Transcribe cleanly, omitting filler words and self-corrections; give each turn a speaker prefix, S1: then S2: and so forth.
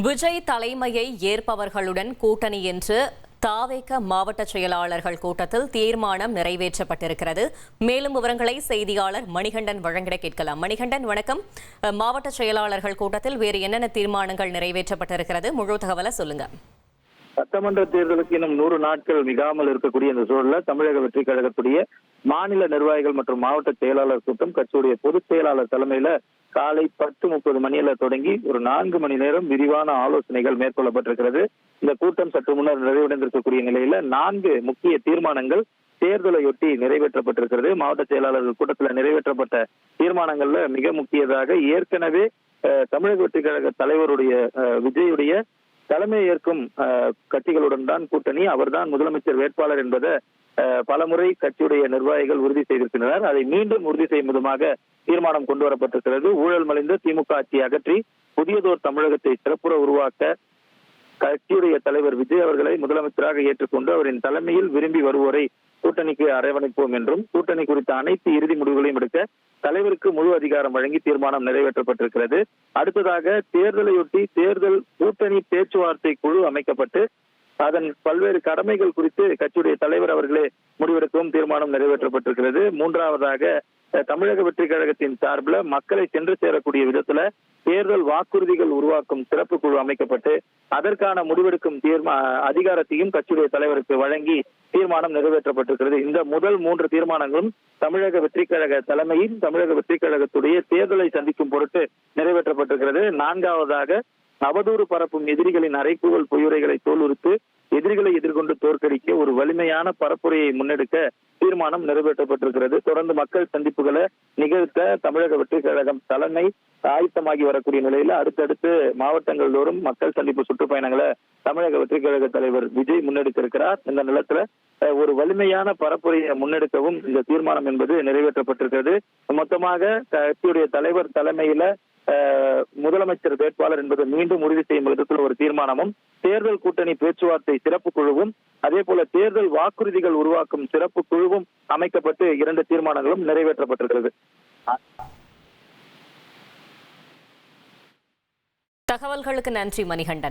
S1: விஜய் தலைமையை ஏற்பவர்களுடன் கூட்டணி என்று தாவேக மாவட்ட செயலாளர்கள் கூட்டத்தில் தீர்மானம் நிறைவேற்றப்பட்டிருக்கிறது. மேலும் விவரங்களை செய்தியாளர் மணிகண்டன் வழங்கிட கேட்கலாம். மணிகண்டன், வணக்கம். மாவட்ட செயலாளர்கள் கூட்டத்தில் வேறு என்னென்ன தீர்மானங்கள் நிறைவேற்றப்பட்டிருக்கிறது? முழு தகவலை சொல்லுங்க.
S2: சட்டமன்ற தேர்தலுக்கு இன்னும் 100 நாட்கள் மிகாமல் இருக்கக்கூடிய இந்த சூழலில் தமிழக வெற்றி கழகத்துடைய மாநில நிர்வாகிகள் மற்றும் மாவட்ட செயலாளர் கூட்டம் கட்சியுடைய பொதுச் செயலாளர் தலைமையில காலை 10:30 மணியில தொடங்கி ஒரு 4 மணி நேரம் விரிவான ஆலோசனைகள் மேற்கொள்ளப்பட்டிருக்கிறது. இந்த கூட்டம் சற்று முன்னர் நிறைவடைந்திருக்கக்கூடிய நிலையில 4 முக்கிய தீர்மானங்கள் தேர்தலையொட்டி நிறைவேற்றப்பட்டிருக்கிறது. மாவட்ட செயலாளர்கள் கூட்டத்தில் நிறைவேற்றப்பட்ட தீர்மானங்கள்ல மிக முக்கியதாக ஏற்கனவே தமிழக வெற்றி கழக தலைவருடைய விஜயுடைய தலைமை ஏற்கும் கட்சிகளுடன் தான் கூட்டணி, அவர்தான் முதலமைச்சர் வேட்பாளர் என்பதை பலமுறை கட்சியுடைய நிர்வாகிகள் உறுதி செய்திருக்கின்றனர். அதை மீண்டும் உறுதி செய்யும் விதமாக தீர்மானம் கொண்டு வரப்பட்டிருக்கிறது. ஊழல் மலிந்த திமுக ஆட்சியை அகற்றி புதியதோர் தமிழகத்தை சிறப்புற உருவாக்க கட்சியுடைய தலைவர் விஜய் அவர்களை முதலமைச்சராக ஏற்றுக்கொண்டு அவரின் தலைமையில் விரும்பி வருவோரை கூட்டணிக்கு அரவணைப்போம் என்றும் கூட்டணி குறித்த அனைத்து இறுதி முடிவுகளையும் எடுக்க தலைவருக்கு முழு அதிகாரம் வழங்கி தீர்மானம் நிறைவேற்றப்பட்டிருக்கிறது. அடுத்ததாக தேர்தலையொட்டி தேர்தல் கூட்டணி பேச்சுவார்த்தை குழு அமைக்கப்பட்டு அதன் பல்வேறு கடமைகள் குறித்து கட்சியுடைய தலைவர் அவர்களே முடிவெடுக்கவும் தீர்மானம் நிறைவேற்றப்பட்டிருக்கிறது. மூன்றாவதாக தமிழக வெற்றி கழகத்தின் சார்பில் மக்களை சென்று சேரக்கூடிய விதத்துல தேர்தல் வாக்குறுதிகள் உருவாக்கும் சிறப்பு குழு அமைக்கப்பட்டு அதற்கான முடிவெடுக்கும் அதிகாரத்தையும் கட்சியுடைய தலைவருக்கு வழங்கி தீர்மானம் நிறைவேற்றப்பட்டிருக்கிறது. இந்த முதல் 3 தீர்மானங்களும் தமிழக வெற்றி கழக தலைமையில் தமிழக வெற்றி கழகத்துடைய தேர்தலை சந்திக்கும் பொருட்டு நிறைவேற்றப்பட்டிருக்கிறது. 4வதாக அவதூறு பரப்பும் எதிரிகளின் அறைகூவல் பொய்யுரைகளை தோலுரித்து எதிரிகளை எதிர்கொண்டு தோற்கடிக்க ஒரு வலிமையான பரப்புரையை முன்னெடுக்க தீர்மானம் நிறைவேற்றப்பட்டிருக்கிறது. தொடர்ந்து மக்கள் சந்திப்புகளை நிகழ்த்த தமிழக வெற்றி கழகம் தலைமை ஆயத்தமாகி வரக்கூடிய நிலையில அடுத்தடுத்து மாவட்டங்கள் தோறும் மக்கள் சந்திப்பு சுற்றுப்பயணங்களை தமிழக வெற்றி கழக தலைவர் விஜய் முன்னெடுத்திருக்கிறார். இந்த நிலத்துல ஒரு வலிமையான பரப்புரையை முன்னெடுக்கவும் இந்த தீர்மானம் என்பது நிறைவேற்றப்பட்டிருக்கிறது. மொத்தமாக கட்சியுடைய தலைவர் தலைமையில முதலமைச்சர் வேட்பாளர் என்பதை மீண்டும் உறுதி செய்யும் விதத்தில் ஒரு தீர்மானமும், தேர்தல் கூட்டணி பேச்சுவார்த்தை சிறப்பு குழுவும், அதே போல தேர்தல் வாக்குறுதிகள் உருவாக்கும் சிறப்பு குழுவும் அமைக்கப்பட்டு 2 தீர்மானங்களும் நிறைவேற்றப்பட்டிருக்கிறது.
S1: தகவல்களுக்கு நன்றி மணிகண்டன்.